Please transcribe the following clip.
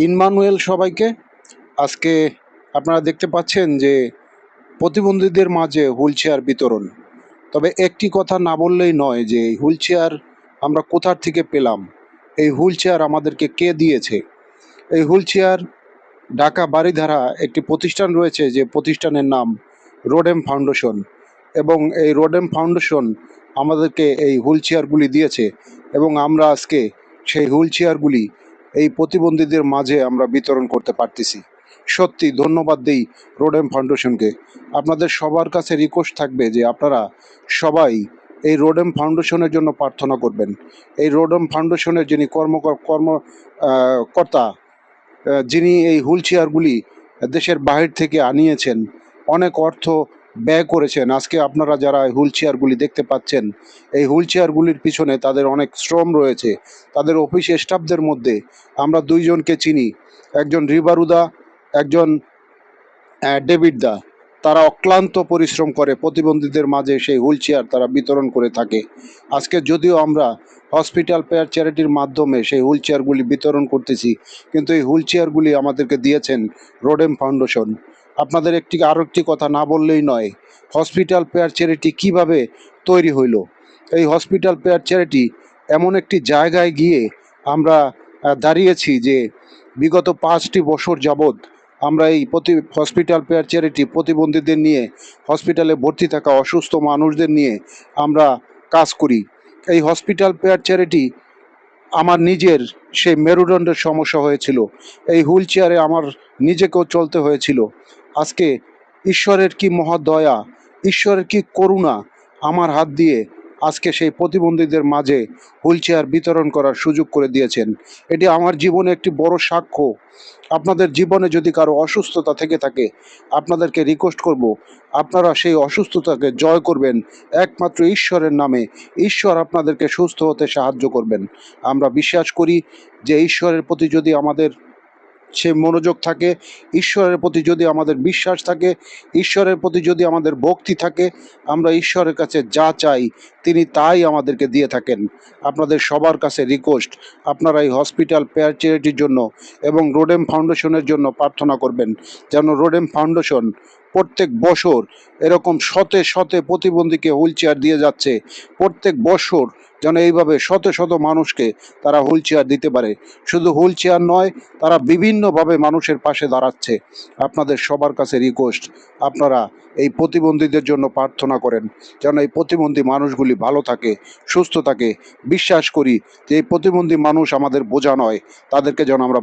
Emmanuel সবাইকে। আজকে আপনারা দেখতে পাচ্ছেন যে প্রতিবন্ধীদের মাঝে হুইল চেয়ার বিতরণ। তবে একটি কথা না বললেই নয় যে এই হুইল চেয়ার আমরা কোথার থেকে পেলাম, এই হুইল চেয়ার আমাদেরকে কে দিয়েছে। এই হুইল চেয়ার ঢাকা বারিধারা একটি প্রতিষ্ঠান রয়েছে, যে প্রতিষ্ঠানের নাম রোডেম ফাউন্ডেশন, এবং এই রোডেম ফাউন্ডেশন আমাদেরকে এই হুইল চেয়ারগুলি দিয়েছে এবং আমরা আজকে সেই হুইল চেয়ারগুলি এই প্রতিবন্ধীদের মাঝে আমরা বিতরণ করতে পারতেছি। সত্যি ধন্যবাদ দেই রোডেম ফাউন্ডেশনকে। আপনাদের সবার কাছে রিকোয়েস্ট থাকবে যে আপনারা সবাই এই রোডেম ফাউন্ডেশনের জন্য প্রার্থনা করবেন। এই রোডেম ফাউন্ডেশনের যিনি কর্তা, যিনি এই হুইল চেয়ারগুলি দেশের বাহির থেকে আনিয়েছেন, অনেক অর্থ ব্যয় করেছেন। আজকে আপনারা যারা হুইল চেয়ারগুলি দেখতে পাচ্ছেন, এই হুইল চেয়ারগুলির পিছনে তাদের অনেক শ্রম রয়েছে। তাদের অফিস স্টাফদের মধ্যে আমরা দুইজনকে চিনি, একজন রিবারুদা, একজন ডেভিড দা। তারা অক্লান্ত পরিশ্রম করে প্রতিবন্ধীদের মাঝে সেই হুইল চেয়ার তারা বিতরণ করে থাকে। আজকে যদিও আমরা হসপিটাল পেয়ার চ্যারিটির মাধ্যমে সেই হুইল চেয়ারগুলি বিতরণ করতেছি, কিন্তু এই হুইল চেয়ারগুলি আমাদেরকে দিয়েছেন রোডেম ফাউন্ডেশন। আপনাদের আরও একটি কথা না বললেই নয়, হসপিটাল পেয়ার চ্যারিটি কিভাবে তৈরি হইল। এই হসপিটাল পেয়ার চ্যারিটি এমন একটি জায়গায় গিয়ে আমরা দাঁড়িয়েছি যে বিগত 5টি বছর যাবৎ আমরা এই হসপিটাল পেয়ার চ্যারিটি প্রতিবন্ধীদের নিয়ে, হসপিটালে ভর্তি থাকা অসুস্থ মানুষদের নিয়ে আমরা কাজ করি। এই হসপিটাল পেয়ার চ্যারিটি আমার নিজের সেই মেরুদণ্ডের সমস্যা হয়েছিল, এই হুইল চেয়ারে আমার নিজেকেও চলতে হয়েছিল। আজকে ঈশ্বরের কি মহাদয়া, ঈশ্বরের কি করুণা, আমার হাত দিয়ে আজকে সেই প্রতিবন্ধীদের মাঝে হুইল চেয়ার বিতরণ করার সুযোগ করে দিয়েছেন। এটি আমার জীবনে একটি বড় সাক্ষ্য। আপনাদের জীবনে যদি কারো অসুস্থতা থেকে থাকে, আপনাদেরকে রিকোয়েস্ট করব, আপনারা সেই অসুস্থতাকে জয় করবেন একমাত্র ঈশ্বরের নামে। ঈশ্বর আপনাদেরকে সুস্থ হতে সাহায্য করবেন। আমরা বিশ্বাস করি যে ঈশ্বরের প্রতি যদি আমাদের সে মনোযোগ থাকে, ঈশ্বরের প্রতি যদি আমাদের বিশ্বাস থাকে, ঈশ্বরের প্রতি যদি আমাদের ভক্তি থাকে, আমরা ঈশ্বরের কাছে যা চাই তিনি তাই আমাদেরকে দিয়ে থাকেন। আপনাদের সবার কাছে রিকোয়েস্ট, আপনারা এই হসপিটাল পেয়ার চ্যারিটির জন্য এবং রোডেম ফাউন্ডেশনের জন্য প্রার্থনা করবেন, যেন রোডেম ফাউন্ডেশন প্রত্যেক বছর এরকম শতে শতে প্রতিবন্ধীকে হুইল চেয়ার দিয়ে যাচ্ছে। প্রত্যেক বছর যেন এইভাবে শত শত মানুষকে তারা হুইল চেয়ার দিতে পারে। শুধু হুইল চেয়ার নয়, তারা বিভিন্নভাবে মানুষের পাশে দাঁড়াচ্ছে। আপনাদের সবার কাছে রিকোয়েস্ট, আপনারা এই প্রতিবন্ধীদের জন্য প্রার্থনা করেন, যেন এই প্রতিবন্ধী মানুষগুলি ভালো থাকে, সুস্থ থাকে। বিশ্বাস করি যে এই প্রতিবন্ধী মানুষ আমাদের বোঝা নয়, তাদেরকে যেন আমরা